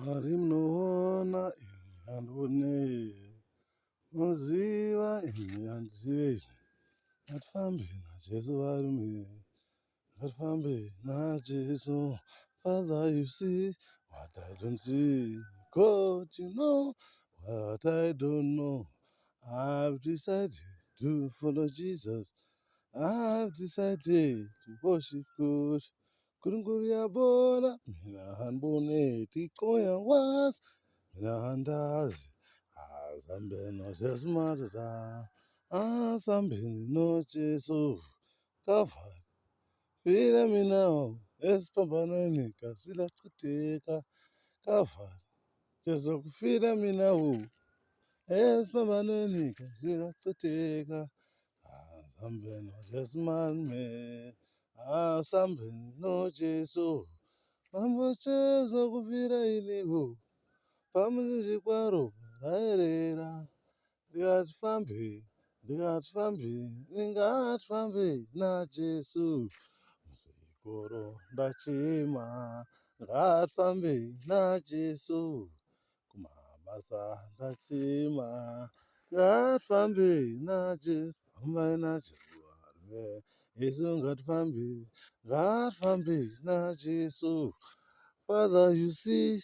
Mwari munoona imi handionei, munoziva imi handizivei. Ngatifambe naJesu varume, ngatifambe naJesu. Father, you see what I don't see. God, you know what I don't know. I've decided to follow Jesus. I've decided to worship God. Kurunguria bora, mina hanbone, tikoya was, mina handazi. Azambe no Jesu marada, azambe no Jesu. Kava, fira minao, espambanani, kasila kuteka. Kava, Jesu kufira minao, espambanani, kasila kuteka. Azambe no Jesu marme, azambe no Jesu. Mambo chezo kufira ilivo, pamuzizi kwaro raerera. Ndikatifambe, ndingatifambe naJesu. Muzvikoro ndachema, ngatifambe naJesu. Kumabasa ndachema, ngatifambe naJesu. Fambai naJesu varume, Yesu ngatifambe naJesu. Father, you see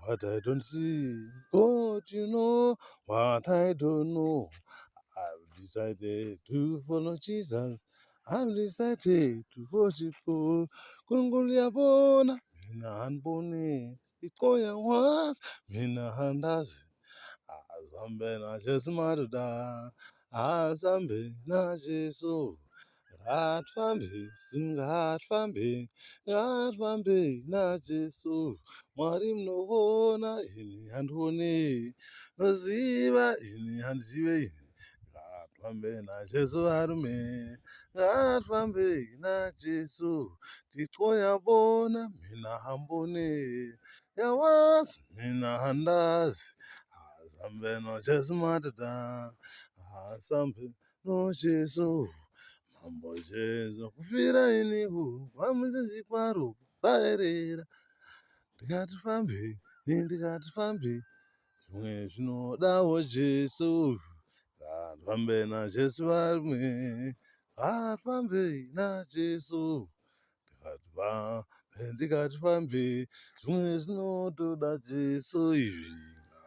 what I don't see. God, you know what I don't know. I've decided to follow Jesus. I've decided to worship God. Kungulia bona, mina hanbone. Ikoya was, mina handazi. Azambe na Jesu maruda. Azambe na Jesu. Ngatifambe, ngatifambe naJesu. Mwari munoona ini handionei, munoziva ini handizivei. Ngatifambe naJesu varume, ngatifambe naJesu. Tikoya bona, mina hambone, yawazi mina handazi. Azambe no Jesu madada, azambe no Jesu. Mambo Jesu kufira inivo, pamuzizi kwaro raerera. Ndikatifambe, zvimwe zvinodawo Jesu. Ngatifambe naJesu varume, ngatifambe naJesu. Ndikatifambe, zvimwe zvinotoda Jesu izvi.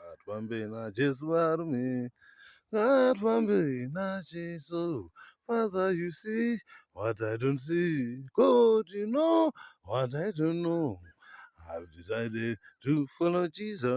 Ngatifambe naJesu varume, ngatifambe naJesu. Father, you see what I don't see. God, you know what I don't know. I've decided to follow Jesus.